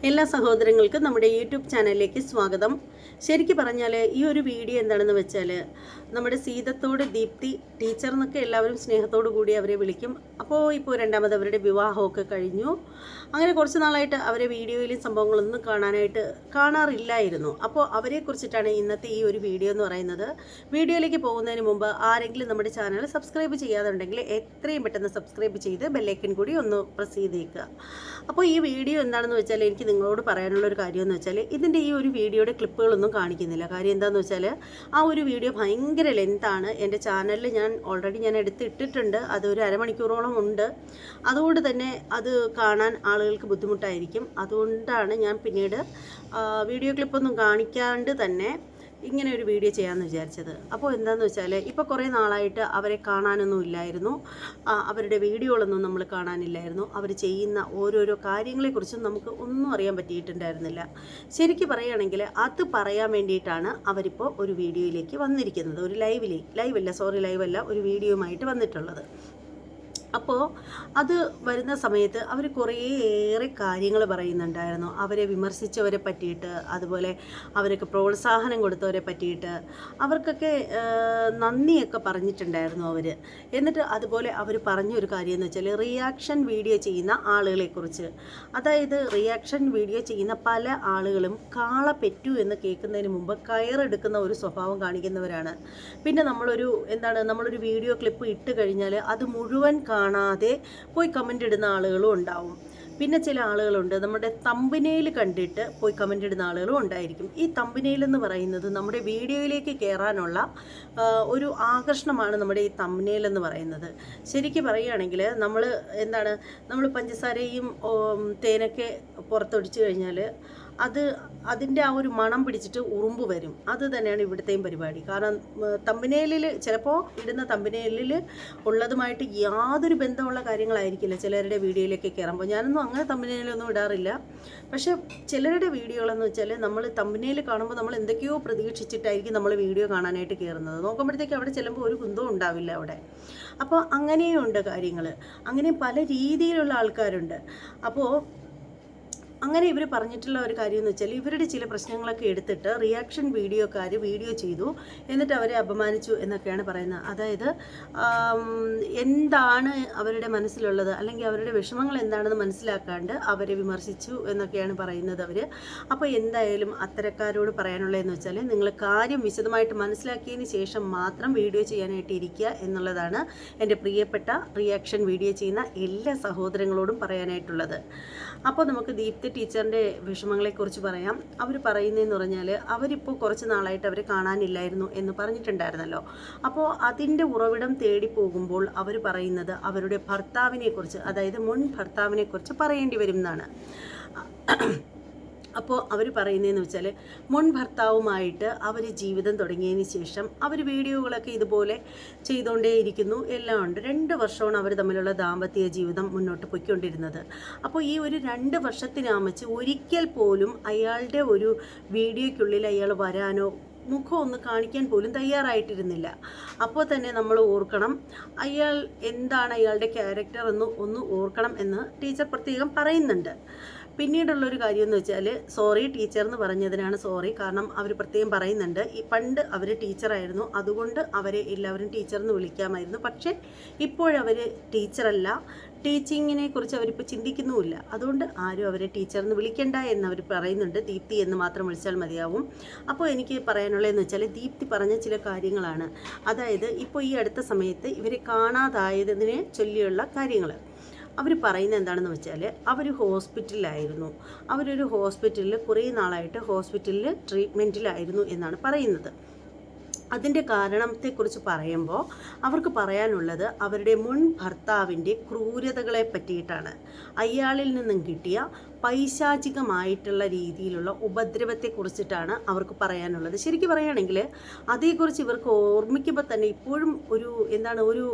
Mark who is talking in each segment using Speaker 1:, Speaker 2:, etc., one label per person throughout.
Speaker 1: എല്ലാ സഹോദരങ്ങൾക്കും നമ്മുടെ യൂട്യൂബ് ചാനലിലേക്ക് സ്വാഗതം. ശരിക്കും പറഞ്ഞാൽ ഈ ഒരു വീഡിയോ എന്താണെന്ന് വെച്ചാൽ, നമ്മുടെ സീതത്തോട് ദീപ്തി ടീച്ചർ എന്നൊക്കെ എല്ലാവരും സ്നേഹത്തോടു കൂടി അവരെ വിളിക്കും. അപ്പോൾ ഇപ്പോൾ രണ്ടാമത് അവരുടെ വിവാഹമൊക്കെ കഴിഞ്ഞു. അങ്ങനെ കുറച്ച് നാളായിട്ട് അവരെ വീഡിയോയിലും സംഭവങ്ങളൊന്നും കാണാറില്ലായിരുന്നു. അപ്പോൾ അവരെക്കുറിച്ചിട്ടാണ് ഇന്നത്തെ ഈ ഒരു വീഡിയോ എന്ന് പറയുന്നത്. വീഡിയോയിലേക്ക് പോകുന്നതിന് മുമ്പ് ആരെങ്കിലും നമ്മുടെ ചാനൽ സബ്സ്ക്രൈബ് ചെയ്യാതെ ഉണ്ടെങ്കിൽ എത്രയും പെട്ടെന്ന് സബ്സ്ക്രൈബ് ചെയ്ത് ബെല്ലൈക്കൻ കൂടി ഒന്ന് പ്രസ് ചെയ്തേക്കുക. അപ്പോൾ ഈ വീഡിയോ എന്താണെന്ന് വെച്ചാൽ, എനിക്ക് നിങ്ങളോട് പറയാനുള്ള ഒരു കാര്യം എന്ന് വെച്ചാൽ, ഇതിൻ്റെ ഈ ഒരു വീഡിയോയുടെ ക്ലിപ്പുകളൊന്നും കാണിക്കുന്നില്ല. കാര്യം എന്താണെന്ന് വെച്ചാൽ, ആ ഒരു വീഡിയോ ഭയങ്കര ലെന്താണ്. എൻ്റെ ചാനലിൽ ഞാൻ ഓൾറെഡി എടുത്തിട്ടിട്ടുണ്ട്. അത് ഒരു അരമണിക്കൂറോളം ഉണ്ട്. അതുകൊണ്ട് തന്നെ അത് കാണാൻ ആളുകൾക്ക് ബുദ്ധിമുട്ടായിരിക്കും. അതുകൊണ്ടാണ് ഞാൻ പിന്നീട് വീഡിയോ ക്ലിപ്പൊന്നും കാണിക്കാണ്ട് തന്നെ ഇങ്ങനെ ഒരു വീഡിയോ ചെയ്യാമെന്ന് വിചാരിച്ചത്. അപ്പോൾ എന്താണെന്ന് വെച്ചാൽ, ഇപ്പോൾ കുറേ നാളായിട്ട് അവരെ കാണാനൊന്നും ഇല്ലായിരുന്നു. അവരുടെ വീഡിയോകളൊന്നും നമ്മൾ കാണാനില്ലായിരുന്നു. അവർ ചെയ്യുന്ന ഓരോരോ കാര്യങ്ങളെക്കുറിച്ചും നമുക്ക് ഒന്നും അറിയാൻ പറ്റിയിട്ടുണ്ടായിരുന്നില്ല. ശരിക്കും പറയുകയാണെങ്കിൽ അത് പറയാൻ വേണ്ടിയിട്ടാണ് അവരിപ്പോൾ ഒരു വീഡിയോയിലേക്ക് വന്നിരിക്കുന്നത്. ഒരു ലൈവല്ല ഒരു വീഡിയോയുമായിട്ട് വന്നിട്ടുള്ളത്. അപ്പോൾ അത് വരുന്ന സമയത്ത് അവർ കുറേയേറെ കാര്യങ്ങൾ പറയുന്നുണ്ടായിരുന്നു. അവരെ വിമർശിച്ചവരെ പറ്റിയിട്ട്, അതുപോലെ അവർക്ക് പ്രോത്സാഹനം കൊടുത്തവരെ പറ്റിയിട്ട്, അവർക്കൊക്കെ നന്ദിയൊക്കെ പറഞ്ഞിട്ടുണ്ടായിരുന്നു അവർ. എന്നിട്ട് അതുപോലെ അവർ പറഞ്ഞൊരു കാര്യം എന്ന് വെച്ചാൽ, റിയാക്ഷൻ വീഡിയോ ചെയ്യുന്ന ആളുകളെക്കുറിച്ച്. അതായത് റിയാക്ഷൻ വീഡിയോ ചെയ്യുന്ന പല ആളുകളും കാള പെറ്റു എന്ന് കേൾക്കുന്നതിന് മുമ്പ് കയറെടുക്കുന്ന ഒരു സ്വഭാവം കാണിക്കുന്നവരാണ്. പിന്നെ നമ്മളൊരു വീഡിയോ ക്ലിപ്പ് ഇട്ട് കഴിഞ്ഞാൽ അത് മുഴുവൻ കാണാതെ പോയി കമൻ്റ് ഇടുന്ന ആളുകളും ഉണ്ടാവും. പിന്നെ ചില ആളുകളുണ്ട്, നമ്മുടെ തമ്പനെയിൽ കണ്ടിട്ട് പോയി കമൻ്റ് ഇടുന്ന ആളുകളും ഉണ്ടായിരിക്കും. ഈ തമ്പനെയിൽ എന്ന് പറയുന്നത് നമ്മുടെ വീഡിയോയിലേക്ക് കയറാനുള്ള ഒരു ആകർഷണമാണ് നമ്മുടെ ഈ തമ്പനെയിൽ എന്ന് പറയുന്നത്. ശരിക്കും പറയുകയാണെങ്കിൽ നമ്മൾ പഞ്ചസാരയും തേനൊക്കെ പുറത്തൊടിച്ചു കഴിഞ്ഞാൽ അതിൻ്റെ ആ ഒരു മണം പിടിച്ചിട്ട് ഉറുമ്പ് വരും. അത് തന്നെയാണ് ഇവിടുത്തെയും പരിപാടി. കാരണം തമ്പനയിലിൽ ചിലപ്പോൾ ഇടുന്ന തമ്പനയിലിൽ ഉള്ളതുമായിട്ട് യാതൊരു ബന്ധമുള്ള കാര്യങ്ങളായിരിക്കില്ല ചിലരുടെ വീഡിയോയിലേക്ക് കയറുമ്പോൾ. ഞാനൊന്നും അങ്ങനെ തമ്പനയിലൊന്നും ഇടാറില്ല. പക്ഷേ ചിലരുടെ വീഡിയോകളെന്ന് വെച്ചാൽ, നമ്മൾ തമ്പനയിൽ കാണുമ്പോൾ നമ്മൾ എന്തൊക്കെയോ പ്രതീക്ഷിച്ചിട്ടായിരിക്കും നമ്മൾ വീഡിയോ കാണാനായിട്ട് കയറുന്നത്. നോക്കുമ്പോഴത്തേക്ക് അവിടെ ചെല്ലുമ്പോൾ ഒരു കുന്തവും ഉണ്ടാവില്ല അവിടെ. അപ്പോൾ അങ്ങനെയും ഉണ്ട് കാര്യങ്ങൾ. അങ്ങനെ പല രീതിയിലുള്ള ആൾക്കാരുണ്ട്. അപ്പോൾ അങ്ങനെ ഇവർ പറഞ്ഞിട്ടുള്ള ഒരു കാര്യം എന്ന് വെച്ചാൽ, ഇവരുടെ ചില പ്രശ്നങ്ങളൊക്കെ എടുത്തിട്ട് റിയാക്ഷൻ വീഡിയോക്കാർ വീഡിയോ ചെയ്തു, എന്നിട്ട് അവരെ അപമാനിച്ചു എന്നൊക്കെയാണ് പറയുന്നത്. അതായത് എന്താണ് അവരുടെ മനസ്സിലുള്ളത്, അല്ലെങ്കിൽ അവരുടെ വിഷമങ്ങൾ എന്താണെന്ന് മനസ്സിലാക്കാണ്ട് അവരെ വിമർശിച്ചു എന്നൊക്കെയാണ് പറയുന്നത് അവർ. അപ്പോൾ എന്തായാലും അത്തരക്കാരോട് പറയാനുള്ളതെന്ന് വെച്ചാൽ, നിങ്ങൾ കാര്യം വിശദമായിട്ട് മനസ്സിലാക്കിയതിന് ശേഷം മാത്രം വീഡിയോ ചെയ്യാനായിട്ട് ഇരിക്കുക എന്നുള്ളതാണ് എൻ്റെ പ്രിയപ്പെട്ട റിയാക്ഷൻ വീഡിയോ ചെയ്യുന്ന എല്ലാ സഹോദരങ്ങളോടും പറയാനായിട്ടുള്ളത്. അപ്പോൾ നമുക്ക് ദീപ്തി ടീച്ചറിൻ്റെ വിഷമങ്ങളെക്കുറിച്ച് പറയാം. അവർ പറയുന്നതെന്ന് പറഞ്ഞാൽ, അവരിപ്പോൾ കുറച്ച് നാളായിട്ട് അവരെ കാണാനില്ലായിരുന്നു എന്ന് പറഞ്ഞിട്ടുണ്ടായിരുന്നല്ലോ. അപ്പോൾ അതിൻ്റെ ഉറവിടം തേടി പോകുമ്പോൾ അവർ പറയുന്നത് അവരുടെ ഭർത്താവിനെക്കുറിച്ച്, അതായത് മുൻ ഭർത്താവിനെക്കുറിച്ച് പറയേണ്ടി വരും എന്നാണ്. അപ്പോൾ അവർ പറയുന്നതെന്ന് വെച്ചാൽ, മുൻ ഭർത്താവുമായിട്ട് അവർ ജീവിതം തുടങ്ങിയതിന് ശേഷം അവർ വീഡിയോകളൊക്കെ ഇതുപോലെ ചെയ്തുകൊണ്ടേയിരിക്കുന്നു, എല്ലാം ഉണ്ട്. 2 വർഷമാണ് അവർ തമ്മിലുള്ള ദാമ്പത്യ ജീവിതം മുന്നോട്ട് പോയിക്കൊണ്ടിരുന്നത്. അപ്പോൾ ഈ ഒരു 2 വർഷത്തിനാമച്ച് ഒരിക്കൽ പോലും അയാളുടെ ഒരു വീഡിയോയ്ക്കുള്ളിൽ അയാൾ വരാനോ മുഖം ഒന്ന് കാണിക്കാൻ പോലും തയ്യാറായിട്ടിരുന്നില്ല. അപ്പോൾ തന്നെ നമ്മൾ ഓർക്കണം, അയാളുടെ ക്യാരക്ടർ ഒന്ന് ഓർക്കണം എന്ന് ടീച്ചർ പ്രത്യേകം പറയുന്നുണ്ട്. പിന്നീടുള്ളൊരു കാര്യം എന്ന് വെച്ചാൽ, സോറി ടീച്ചർ എന്ന് പറഞ്ഞതിനാണ് സോറി. കാരണം അവർ പ്രത്യേകം പറയുന്നുണ്ട്, പണ്ട് അവർ ടീച്ചറായിരുന്നു, അതുകൊണ്ട് അവരെ എല്ലാവരും ടീച്ചർ എന്ന് വിളിക്കാമായിരുന്നു. പക്ഷേ ഇപ്പോഴവർ ടീച്ചറല്ല, ടീച്ചിങ്ങിനെ കുറിച്ച് അവരിപ്പോൾ ചിന്തിക്കുന്നുമില്ല. അതുകൊണ്ട് ആരും അവരെ ടീച്ചർ എന്ന് വിളിക്കേണ്ട എന്നവർ പറയുന്നുണ്ട്. ദീപ്തി എന്ന് മാത്രം വിളിച്ചാൽ മതിയാവും. അപ്പോൾ എനിക്ക് പറയാനുള്ളതെന്ന് വെച്ചാൽ, ദീപ്തി പറഞ്ഞ ചില കാര്യങ്ങളാണ്. അതായത് ഇപ്പോൾ ഈ അടുത്ത സമയത്ത് ഇവരെ കാണാതായതിനെ ചൊല്ലിയുള്ള കാര്യങ്ങൾ അവർ പറയുന്നത് എന്താണെന്ന് വെച്ചാൽ, അവർ ഹോസ്പിറ്റലിലായിരുന്നു. അവരൊരു ഹോസ്പിറ്റലിൽ കുറേ നാളായിട്ട് ഹോസ്പിറ്റലിൽ ട്രീറ്റ്മെൻറ്റിലായിരുന്നു എന്നാണ് പറയുന്നത്. അതിൻ്റെ കാരണത്തെക്കുറിച്ച് പറയുമ്പോൾ അവർക്ക് പറയാനുള്ളത് അവരുടെ മുൻ ഭർത്താവിൻ്റെ ക്രൂരതകളെ പറ്റിയിട്ടാണ്. അയാളിൽ നിന്നും കിട്ടിയ പൈശാചികമായിട്ടുള്ള രീതിയിലുള്ള ഉപദ്രവത്തെക്കുറിച്ചിട്ടാണ് അവർക്ക് പറയാനുള്ളത്. ശരിക്കും പറയുകയാണെങ്കിൽ അതേക്കുറിച്ച് ഇവർക്ക് ഓർമ്മിക്കുമ്പോൾ തന്നെ ഇപ്പോഴും ഒരു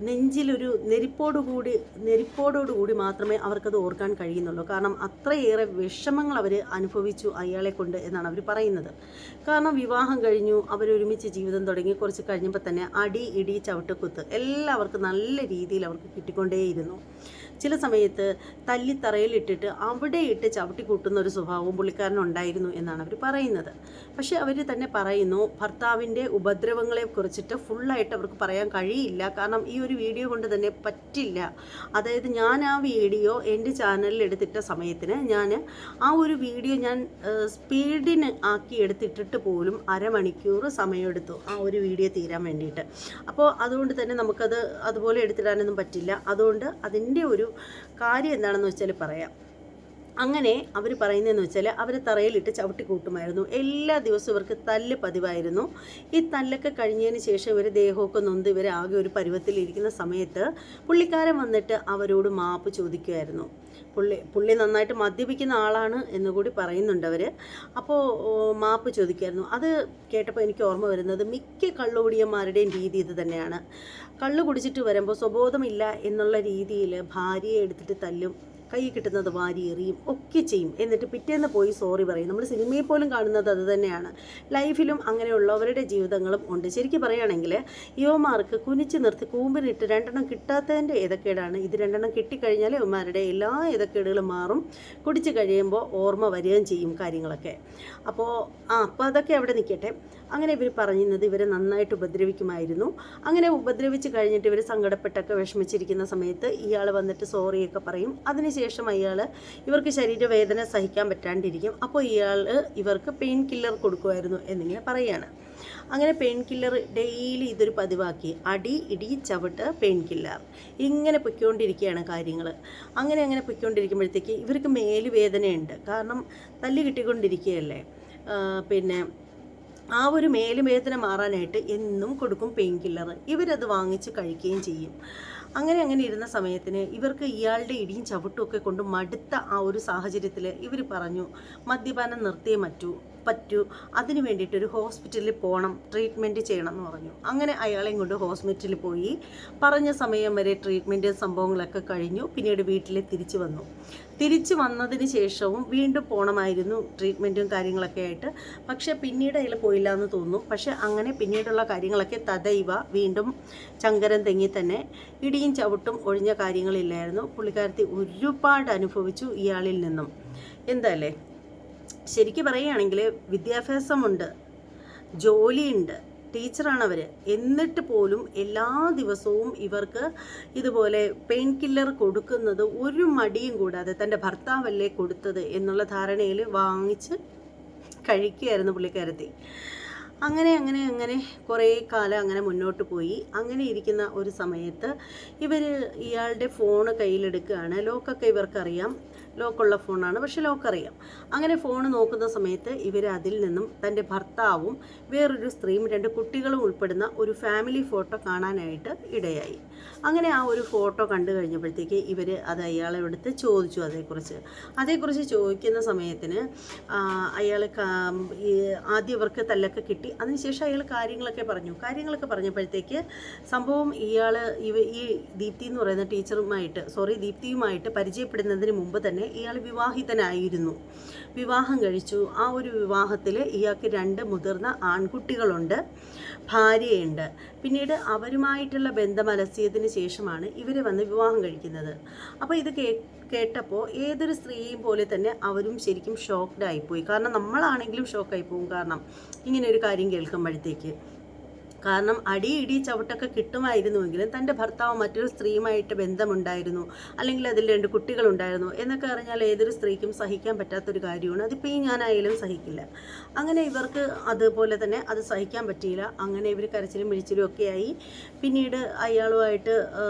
Speaker 1: നെഞ്ചിലൊരു നെരിപ്പോടോടുകൂടി മാത്രമേ അവർക്കത് ഓർക്കാൻ കഴിയുന്നുള്ളൂ. കാരണം അത്രയേറെ വിഷമങ്ങൾ അവർ അനുഭവിച്ചു അയാളെ കൊണ്ട് എന്നാണ് അവർ പറയുന്നത്. കാരണം വിവാഹം കഴിഞ്ഞു, അവരൊരുമിച്ച് ജീവിതം തുടങ്ങി കുറച്ച് കഴിഞ്ഞപ്പോൾ തന്നെ അടി ഇടി ചവിട്ടുകുത്ത് എല്ലാവർക്കും നല്ല രീതിയിൽ അവർക്ക് കിട്ടിക്കൊണ്ടേയിരുന്നു. ചില സമയത്ത് തല്ലി തറയിലിട്ടിട്ട് അവിടെ ഇട്ട് ചവിട്ടി കൂട്ടുന്ന ഒരു സ്വഭാവവും പുള്ളിക്കാരനുണ്ടായിരുന്നു എന്നാണ് അവർ പറയുന്നത്. പക്ഷേ അവർ തന്നെ പറയുന്നു ഭർത്താവിൻ്റെ ഉപദ്രവങ്ങളെ കുറിച്ചിട്ട് ഫുള്ളായിട്ട് അവർക്ക് പറയാൻ കഴിയില്ല. കാരണം ഈ ഒരു വീഡിയോ കൊണ്ട് തന്നെ പറ്റില്ല. അതായത് ഞാൻ ആ വീഡിയോ എൻ്റെ ചാനലിൽ എടുത്തിട്ട സമയത്തിന് ഞാൻ ആ ഒരു വീഡിയോ ഞാൻ സ്പീഡിന് ആക്കി എടുത്തിട്ടിട്ട് പോലും അരമണിക്കൂർ സമയമെടുത്തു ആ ഒരു വീഡിയോ തീരാൻ വേണ്ടിയിട്ട്. അപ്പോൾ അതുകൊണ്ട് തന്നെ നമുക്കത് അതുപോലെ എടുത്തിടാനൊന്നും പറ്റില്ല. അതുകൊണ്ട് അതിൻ്റെ ഒരു കാര്യം എന്താണെന്ന് വെച്ചാൽ പറയാം. അങ്ങനെ അവർ പറയുന്നതെന്ന് വെച്ചാൽ അവർ തറയിലിട്ട് ചവിട്ടി കൂട്ടുമായിരുന്നു. എല്ലാ ദിവസവും ഇവർക്ക് തല്ല് പതിവായിരുന്നു. ഈ തല്ലൊക്കെ കഴിഞ്ഞതിന് ശേഷം ഇവർ ദേഹമൊക്കെ നൊന്ത് ഇവർ ആകെ ഒരു പരുവത്തിലിരിക്കുന്ന സമയത്ത് പുള്ളിക്കാരൻ വന്നിട്ട് അവരോട് മാപ്പ് ചോദിക്കുമായിരുന്നു. പുള്ളി നന്നായിട്ട് മദ്യപിക്കുന്ന ആളാണ് എന്നുകൂടി പറയുന്നുണ്ട് അവർ. അപ്പോൾ മാപ്പ് ചോദിക്കുമായിരുന്നു. അത് കേട്ടപ്പോൾ എനിക്ക് ഓർമ്മ വരുന്നത് മിക്ക കള്ളുകുടിയന്മാരുടെയും രീതി ഇത് തന്നെയാണ്. കള്ളു കുടിച്ചിട്ട് വരുമ്പോൾ സ്വബോധമില്ല എന്നുള്ള രീതിയിൽ ഭാര്യയെ എടുത്തിട്ട് തല്ലും, കൈ കിട്ടുന്നത് വാരി എറിയും ഒക്കെ ചെയ്യും. എന്നിട്ട് പിറ്റേന്ന് പോയി സോറി പറയും. നമ്മൾ സിനിമയിൽ പോലും കാണുന്നത് അത് തന്നെയാണ്. ലൈഫിലും അങ്ങനെയുള്ളവരുടെ ജീവിതങ്ങളും ഉണ്ട്. ശരിക്കും പറയുകയാണെങ്കിൽ യുവമാർക്ക് കുനിച്ച് നിർത്തി കൂമ്പിനിട്ട് 2 കിട്ടാത്തതിൻ്റെ ഏതക്കേടാണ്. ഇത് 2 കിട്ടിക്കഴിഞ്ഞാൽ യുവമാരുടെ എല്ലാ ഏതക്കേടുകളും മാറും. കുടിച്ച് കഴിയുമ്പോൾ ഓർമ്മ വരികയും ചെയ്യും കാര്യങ്ങളൊക്കെ. അപ്പോൾ അതൊക്കെ അവിടെ നിൽക്കട്ടെ. അങ്ങനെ ഇവർ പറയുന്നത് ഇവരെ നന്നായിട്ട് ഉപദ്രവിക്കുമായിരുന്നു. അങ്ങനെ ഉപദ്രവിച്ച് കഴിഞ്ഞിട്ട് ഇവർ സങ്കടപ്പെട്ടൊക്കെ വിഷമിച്ചിരിക്കുന്ന സമയത്ത് ഇയാൾ വന്നിട്ട് സോറിയൊക്കെ പറയും. അതിനുശേഷം ഇവർക്ക് ശരീരവേദന സഹിക്കാൻ പറ്റാണ്ടിരിക്കും. അപ്പോൾ ഇവർക്ക് പെയിൻ കില്ലർ കൊടുക്കുമായിരുന്നു എന്നിങ്ങനെ പറയുകയാണ്. അങ്ങനെ പെയിൻ കില്ലർ ഡെയിലി ഇതൊരു പതിവാക്കി. അടി ഇടി ചവിട്ട് പെയിൻ കില്ലർ ഇങ്ങനെ പൊയ്ക്കൊണ്ടിരിക്കുകയാണ് കാര്യങ്ങൾ. അങ്ങനെ പൊയ്ക്കൊണ്ടിരിക്കുമ്പോഴത്തേക്ക് ഇവർക്ക് മേലുവേദനയുണ്ട്. കാരണം തല്ല് കിട്ടിക്കൊണ്ടിരിക്കുകയല്ലേ. പിന്നെ ആ ഒരു മേലുവേദന മാറാനായിട്ട് എന്നും കൊടുക്കും പെയിൻ കില്ലർ. ഇവരത് വാങ്ങിച്ച് കഴിക്കുകയും ചെയ്യും. അങ്ങനെ ഇരുന്ന സമയത്തിന് ഇവർക്ക് ഇയാളുടെ ഇടിയും ചവിട്ടും ഒക്കെ കൊണ്ട് മടുത്ത ആ ഒരു സാഹചര്യത്തിൽ ഇവർ പറഞ്ഞു മദ്യപാനം നിർത്തിയേ പറ്റൂ, അതിന് വേണ്ടിയിട്ടൊരു ഹോസ്പിറ്റലിൽ പോകണം, ട്രീറ്റ്മെൻറ്റ് ചെയ്യണം എന്ന് പറഞ്ഞു. അങ്ങനെ അയാളെയും കൊണ്ട് ഹോസ്പിറ്റലിൽ പോയി. പറഞ്ഞ സമയം വരെ ട്രീറ്റ്മെൻറ്റ് സംഭവങ്ങളൊക്കെ കഴിഞ്ഞു. പിന്നീട് വീട്ടിൽ തിരിച്ചു വന്നതിന് ശേഷവും വീണ്ടും പോകണമായിരുന്നു ട്രീറ്റ്മെൻറ്റും കാര്യങ്ങളൊക്കെ ആയിട്ട്. പക്ഷേ പിന്നീട് അയാൾ പോയില്ല എന്ന് തോന്നുന്നു. പക്ഷേ അങ്ങനെ പിന്നീടുള്ള കാര്യങ്ങളൊക്കെ തദൈവ വീണ്ടും ചങ്കരൻ തെങ്ങി തന്നെ ഇടിയും ചവിട്ടും ഒഴിഞ്ഞ കാര്യങ്ങളില്ലായിരുന്നു. പുള്ളിക്കാരത്തി ഒരുപാട് അനുഭവിച്ചു ഇയാളിൽ നിന്നും. എന്താല്ലേ, ശരിക്കും പറയുകയാണെങ്കിൽ വിദ്യാഭ്യാസമുണ്ട്, ജോലിയുണ്ട്, ടീച്ചറാണവർ. എന്നിട്ട് പോലും എല്ലാ ദിവസവും ഇവർക്ക് ഇതുപോലെ പെയിൻ കില്ലർ കൊടുക്കുന്നത് ഒരു മടിയും കൂടാതെ തൻ്റെ ഭർത്താവല്ലേ കൊടുത്തത് എന്നുള്ള ധാരണയിൽ വാങ്ങിച്ച് കഴിക്കുകയായിരുന്നു പുള്ളിക്കാരത്തി. അങ്ങനെ കുറേ കാലം അങ്ങനെ മുന്നോട്ട് പോയി. അങ്ങനെ ഇരിക്കുന്ന ഒരു സമയത്ത് ഇയാളുടെ ഫോണ് കയ്യിലെടുക്കുകയാണ്. ലോക്കൊക്കെ ഇവർക്കറിയാം, ലോക്കുള്ള ഫോണാണ്, പക്ഷെ ലോക്കറിയാം. അങ്ങനെ ഫോൺ നോക്കുന്ന സമയത്ത് അതിൽ നിന്നും തൻ്റെ ഭർത്താവും വേറൊരു സ്ത്രീയും 2 കുട്ടികളും ഉൾപ്പെടുന്ന ഒരു ഫാമിലി ഫോട്ടോ കാണാനായിട്ട് ഇടയായി. അങ്ങനെ ആ ഒരു ഫോട്ടോ കണ്ടു കഴിഞ്ഞപ്പോഴത്തേക്ക് അത് അയാളെ എടുത്ത് ചോദിച്ചു അതേക്കുറിച്ച് ചോദിക്കുന്ന സമയത്തിന് അയാൾ ആദ്യം ഇവർക്ക് തല്ലൊക്കെ കിട്ടി. അതിനുശേഷം അയാൾ കാര്യങ്ങളൊക്കെ പറഞ്ഞപ്പോഴത്തേക്ക് സംഭവം ഈ ദീപ്തി എന്ന് പറയുന്ന ദീപ്തിയുമായിട്ട് പരിചയപ്പെടുന്നതിന് മുമ്പ് തന്നെ ഇയാൾ വിവാഹിതനായിരുന്നു. വിവാഹം കഴിച്ചു. ആ ഒരു വിവാഹത്തിൽ ഇയാൾക്ക് 2 മുതിർന്ന ആൺകുട്ടികളുണ്ട്, ഭാര്യയുണ്ട്. പിന്നീട് അവരുമായിട്ടുള്ള ബന്ധം അലസിയതിന് ശേഷമാണ് ഇവരെ വന്ന് വിവാഹം കഴിക്കുന്നത്. അപ്പോൾ ഇത് കേട്ടപ്പോൾ ഏതൊരു സ്ത്രീയും പോലെ തന്നെ അവരും ശരിക്കും ഷോക്ക്ഡ് ആയിപ്പോയി. കാരണം നമ്മളാണെങ്കിലും ഷോക്കായി പോകും. കാരണം ഇങ്ങനെ ഒരു കാര്യം കേൾക്കുമ്പോഴത്തേക്ക്. കാരണം ഇടി ചവിട്ടൊക്കെ കിട്ടുമായിരുന്നുവെങ്കിലും തൻ്റെ ഭർത്താവ് മറ്റൊരു സ്ത്രീയുമായിട്ട് ബന്ധമുണ്ടായിരുന്നു, അല്ലെങ്കിൽ അതിൽ 2 കുട്ടികളുണ്ടായിരുന്നു എന്നൊക്കെ അറിഞ്ഞാൽ ഏതൊരു സ്ത്രീക്കും സഹിക്കാൻ പറ്റാത്തൊരു കാര്യമാണ്. അതിപ്പോൾ ഞാനായാലും സഹിക്കില്ല. അങ്ങനെ ഇവർക്ക് അതുപോലെ തന്നെ അത് സഹിക്കാൻ പറ്റിയില്ല. അങ്ങനെ ഇവർ കരച്ചിലും പിഴിച്ചിലും ഒക്കെ ആയി. പിന്നീട് അയാളുമായിട്ട്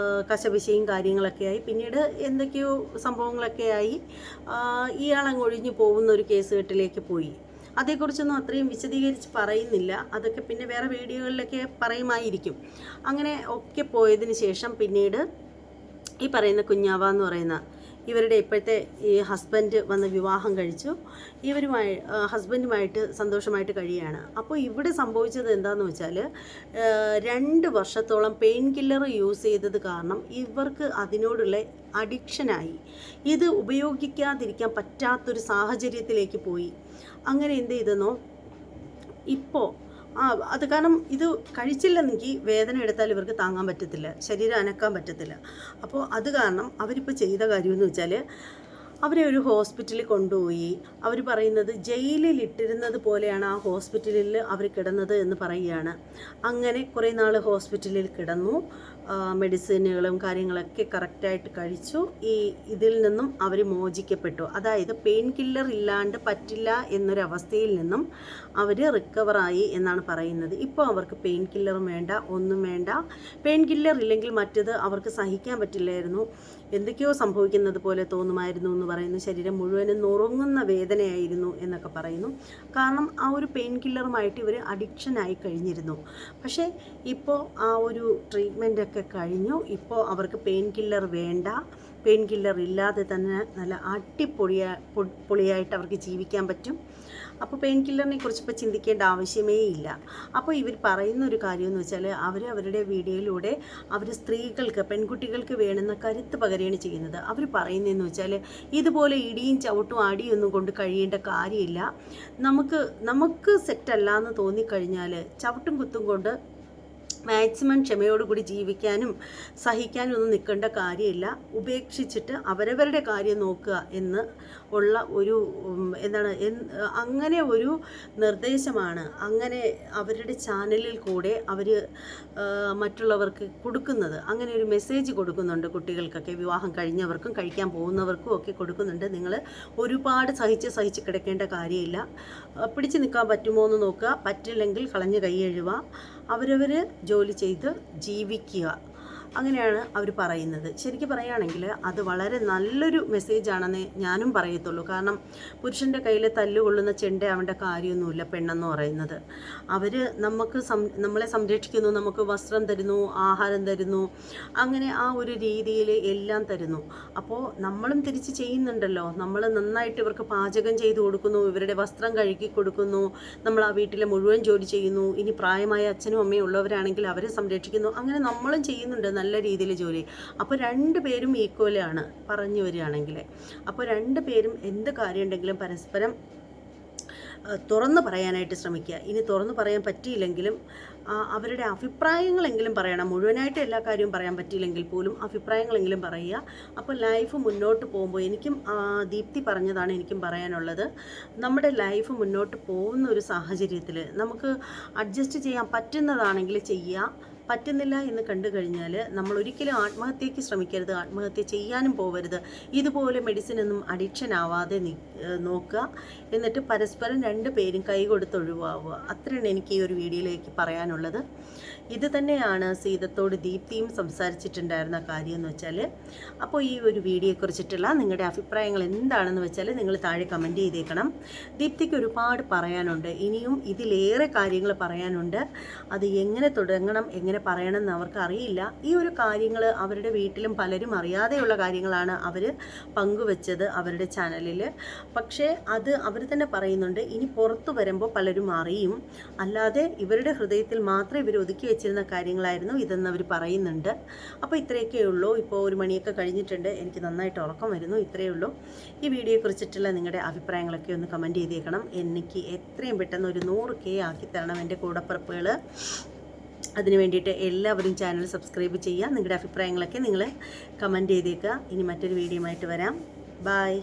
Speaker 1: കശപിശയും കാര്യങ്ങളൊക്കെ ആയി. പിന്നീട് എന്തൊക്കെയോ സംഭവങ്ങളൊക്കെ ആയി. ഇയാളങ്ങ് ഒഴിഞ്ഞു പോകുന്ന ഒരു കേസ് കെട്ടിലേക്ക് പോയി. അതേക്കുറിച്ചൊന്നും അത്രയും വിശദീകരിച്ച് പറയുന്നില്ല. അതൊക്കെ പിന്നെ വേറെ വീഡിയോകളിലൊക്കെ പറയുമായിരിക്കും. അങ്ങനെ ഒക്കെ പോയതിന് ശേഷം പിന്നീട് ഈ പറയുന്ന കുഞ്ഞാവ എന്ന് പറയുന്ന ഇവരുടെ ഇപ്പോഴത്തെ ഈ ഹസ്ബൻഡ് വന്ന് വിവാഹം കഴിച്ചു. ഹസ്ബൻഡുമായിട്ട് സന്തോഷമായിട്ട് കഴിയുകയാണ്. അപ്പോൾ ഇവിടെ സംഭവിച്ചത് എന്താണെന്ന് വെച്ചാൽ 2 വർഷത്തോളം പെയിൻ കില്ലർ യൂസ് ചെയ്തത് കാരണം ഇവർക്ക് അതിനോടുള്ള അഡിക്ഷനായി. ഇത് ഉപയോഗിക്കാതിരിക്കാൻ പറ്റാത്തൊരു സാഹചര്യത്തിലേക്ക് പോയി. അങ്ങനെ എന്ത് ചെയ്തെന്നോ, ഇപ്പോൾ അത് കാരണം ഇത് കഴിച്ചില്ലെന്നെങ്കിൽ വേദന എടുത്താൽ ഇവർക്ക് താങ്ങാൻ പറ്റത്തില്ല, ശരീരം അനക്കാൻ പറ്റത്തില്ല. അപ്പോൾ അത് കാരണം അവരിപ്പോൾ ചെയ്ത കാര്യമെന്ന് വെച്ചാൽ അവരെ ഒരു ഹോസ്പിറ്റലിൽ കൊണ്ടുപോയി. അവർ പറയുന്നത് ജയിലിൽ ഇട്ടിരുന്നത് പോലെയാണ് ആ ഹോസ്പിറ്റലിൽ അവർ കിടന്നത് എന്ന് പറയുകയാണ്. അങ്ങനെ കുറേ നാൾ ഹോസ്പിറ്റലിൽ കിടന്നു, മെഡിസിനുകളും കാര്യങ്ങളൊക്കെ കറക്റ്റായിട്ട് കഴിച്ചു. ഇതിൽ നിന്നും അവർ മോചിക്കപ്പെട്ടു. അതായത് പെയിൻ കില്ലർ ഇല്ലാണ്ട് പറ്റില്ല എന്നൊരവസ്ഥയിൽ നിന്നും അവർ റിക്കവറായി എന്നാണ് പറയുന്നത്. ഇപ്പോൾ അവർക്ക് പെയിൻ കില്ലറും വേണ്ട, ഒന്നും വേണ്ട. പെയിൻ കില്ലർ ഇല്ലെങ്കിൽ മറ്റത് അവർക്ക് സഹിക്കാൻ പറ്റില്ലായിരുന്നു, എന്തൊക്കെയോ സംഭവിക്കുന്നത് പോലെ തോന്നുമായിരുന്നു എന്ന് പറയുന്നു. ശരീരം മുഴുവനും നുറുങ്ങുന്ന വേദനയായിരുന്നു എന്നൊക്കെ പറയുന്നു. കാരണം ആ ഒരു പെയിൻ കില്ലറുമായിട്ട് ഇവർ അഡിക്ഷനായി കഴിഞ്ഞിരുന്നു. പക്ഷേ ഇപ്പോൾ ആ ഒരു ട്രീറ്റ്മെൻറ്റൊക്കെ കഴിഞ്ഞു. ഇപ്പോൾ അവർക്ക് പെയിൻ കില്ലർ വേണ്ട, പെയിൻ കില്ലർ ഇല്ലാതെ തന്നെ നല്ല പൊളിയായിട്ട് അവർക്ക് ജീവിക്കാൻ പറ്റും. അപ്പോൾ പെയിൻ കില്ലറിനെ കുറിച്ച് ഇപ്പോൾ ചിന്തിക്കേണ്ട ആവശ്യമേ ഇല്ല. അപ്പോൾ ഇവർ പറയുന്ന ഒരു കാര്യമെന്ന് വെച്ചാൽ അവരുടെ വീഡിയോയിലൂടെ അവർ സ്ത്രീകൾക്ക്, പെൺകുട്ടികൾക്ക് വേണമെന്ന കരുത്ത് പകരുകയാണ് ചെയ്യുന്നത്. അവർ പറയുന്നതെന്ന് വെച്ചാൽ ഇതുപോലെ ഇടിയും ചവിട്ടും അടിയൊന്നും കൊണ്ട് കഴിയേണ്ട കാര്യമില്ല. നമുക്ക് സെറ്റല്ല എന്ന് തോന്നിക്കഴിഞ്ഞാൽ ചവിട്ടും കുത്തും കൊണ്ട് മാക്സിമം ക്ഷമയോടുകൂടി ജീവിക്കാനും സഹിക്കാനും ഒന്നും നിൽക്കേണ്ട കാര്യമില്ല. ഉപേക്ഷിച്ചിട്ട് അവരവരുടെ കാര്യം നോക്കുക എന്ന് ഉള്ള ഒരു അങ്ങനെ ഒരു നിർദ്ദേശമാണ് അങ്ങനെ അവരുടെ ചാനലിൽ കൂടെ അവർ മറ്റുള്ളവർക്ക് കൊടുക്കുന്നത്. അങ്ങനെ ഒരു മെസ്സേജ് കൊടുക്കുന്നുണ്ട് കുട്ടികൾക്കൊക്കെ, വിവാഹം കഴിഞ്ഞവർക്കും കഴിക്കാൻ പോകുന്നവർക്കും ഒക്കെ കൊടുക്കുന്നുണ്ട്. നിങ്ങൾ ഒരുപാട് സഹിച്ച് കിടക്കേണ്ട കാര്യമില്ല. പിടിച്ചു നിൽക്കാൻ പറ്റുമോ എന്ന് നോക്കുക, പറ്റില്ലെങ്കിൽ കളഞ്ഞ് കൈ കഴുകുക, അവരവർ ജോലി ചെയ്ത് ജീവിക്കുക. അങ്ങനെയാണ് അവർ പറയുന്നത്. ശരിക്കും പറയുകയാണെങ്കിൽ അത് വളരെ നല്ലൊരു മെസ്സേജാണെന്ന് ഞാനും പറയത്തുള്ളൂ. കാരണം പുരുഷൻ്റെ കയ്യിൽ തല്ലുകൊള്ളുന്ന ചെണ്ട അവൻ്റെ കാര്യമൊന്നുമില്ല പെണ്ണെന്ന് പറയുന്നത്. അവർ നമ്മളെ സംരക്ഷിക്കുന്നു, നമുക്ക് വസ്ത്രം തരുന്നു, ആഹാരം തരുന്നു, അങ്ങനെ ആ ഒരു രീതിയിൽ എല്ലാം തരുന്നു. അപ്പോൾ നമ്മളും തിരിച്ച് ചെയ്യുന്നുണ്ടല്ലോ. നമ്മൾ നന്നായിട്ട് ഇവർക്ക് പാചകം ചെയ്ത് കൊടുക്കുന്നു, ഇവരുടെ വസ്ത്രം കഴുകി കൊടുക്കുന്നു, നമ്മൾ ആ വീട്ടിലെ മുഴുവൻ ജോലി ചെയ്യുന്നു. ഇനി പ്രായമായ അച്ഛനും അമ്മയും ഉള്ളവരാണെങ്കിൽ അവരെ സംരക്ഷിക്കുന്നു. അങ്ങനെ നമ്മളും ചെയ്യുന്നുണ്ട് നല്ല രീതിയിൽ ജോലി. അപ്പോൾ രണ്ടുപേരും ഈക്വലാണ് പറഞ്ഞു വരികയാണെങ്കിൽ. അപ്പോൾ രണ്ടുപേരും എന്ത് കാര്യം ഉണ്ടെങ്കിലും പരസ്പരം തുറന്ന് പറയാനായിട്ട് ശ്രമിക്കുക. ഇനി തുറന്ന് പറയാൻ പറ്റിയില്ലെങ്കിലും അവരുടെ അഭിപ്രായങ്ങളെങ്കിലും പറയണം. മുഴുവനായിട്ട് എല്ലാ കാര്യവും പറയാൻ പറ്റിയില്ലെങ്കിൽ പോലും അഭിപ്രായങ്ങളെങ്കിലും പറയുക. അപ്പോൾ ലൈഫ് മുന്നോട്ട് പോകുമ്പോൾ എനിക്കും ദീപ്തി പറഞ്ഞതാണ് എനിക്കും പറയാനുള്ളത്. നമ്മുടെ ലൈഫ് മുന്നോട്ട് പോകുന്ന ഒരു സാഹചര്യത്തിൽ നമുക്ക് അഡ്ജസ്റ്റ് ചെയ്യാൻ പറ്റുന്നതാണെങ്കിൽ ചെയ്യുക. പറ്റുന്നില്ല എന്ന് കണ്ടു കഴിഞ്ഞാൽ നമ്മൾ ഒരിക്കലും ആത്മഹത്യയ്ക്ക് ശ്രമിക്കരുത്, ആത്മഹത്യ ചെയ്യാനും പോകരുത്. ഇതുപോലെ മെഡിസിനൊന്നും അഡിക്ഷൻ ആവാതെ നോക്കുക. എന്നിട്ട് പരസ്പരം രണ്ടുപേരും കൈ കൊടുത്ത് ഒഴിവാവുക. അത്രയാണ് എനിക്ക് ഈ ഒരു വീഡിയോയിലേക്ക് പറയാനുള്ളത്. ഇത് തന്നെയാണ് സീതത്തോട് ദീപ്തിയും സംസാരിച്ചിട്ടുണ്ടായിരുന്ന കാര്യം എന്ന് വെച്ചാൽ. അപ്പോൾ ഈ ഒരു വീഡിയോയെക്കുറിച്ചിട്ടുള്ള നിങ്ങളുടെ അഭിപ്രായങ്ങൾ എന്താണെന്ന് വെച്ചാൽ നിങ്ങൾ താഴെ കമൻറ്റ് ചെയ്തേക്കണം. ദീപ്തിക്ക് ഒരുപാട് പറയാനുണ്ട്, ഇനിയും ഇതിലേറെ കാര്യങ്ങൾ പറയാനുണ്ട്. അത് എങ്ങനെ തുടങ്ങണം, എങ്ങനെ പറയണം എന്ന് അവർക്ക് അറിയില്ല. ഈ ഒരു കാര്യങ്ങൾ അവരുടെ വീട്ടിലും പലരും അറിയാതെയുള്ള കാര്യങ്ങളാണ് അവർ പങ്കുവെച്ചത് അവരുടെ ചാനലിൽ. പക്ഷേ അത് അവർ തന്നെ പറയുന്നുണ്ട്, ഇനി പുറത്തു വരുമ്പോൾ പലരും അറിയും. അല്ലാതെ ഇവരുടെ ഹൃദയത്തിൽ മാത്രം ഇവർ ഒതുക്കി വെച്ചിരുന്ന കാര്യങ്ങളായിരുന്നു ഇതെന്ന് അവർ പറയുന്നുണ്ട്. അപ്പോൾ ഇത്രയൊക്കെ ഉള്ളൂ. ഇപ്പോൾ 1 മണിയൊക്കെ കഴിഞ്ഞിട്ടുണ്ട്, എനിക്ക് നന്നായിട്ട് ഉറക്കം വരുന്നു. ഇത്രയേ ഉള്ളൂ. ഈ വീഡിയോയെക്കുറിച്ചിട്ടുള്ള നിങ്ങളുടെ അഭിപ്രായങ്ങളൊക്കെ ഒന്ന് കമൻറ്റ് ചെയ്തേക്കണം. എനിക്ക് എത്രയും പെട്ടെന്ന് ഒരു 100K ആക്കി തരണം എൻ്റെ കൂടപ്പിറപ്പുകൾ. അതിന് വേണ്ടിയിട്ട് എല്ലാവരും ചാനൽ സബ്സ്ക്രൈബ് ചെയ്യുക. നിങ്ങളുടെ അഭിപ്രായങ്ങളൊക്കെ നിങ്ങൾ കമൻറ്റ് ചെയ്തേക്കുക. ഇനി മറ്റൊരു വീഡിയോ ആയിട്ട് വരാം. ബൈ.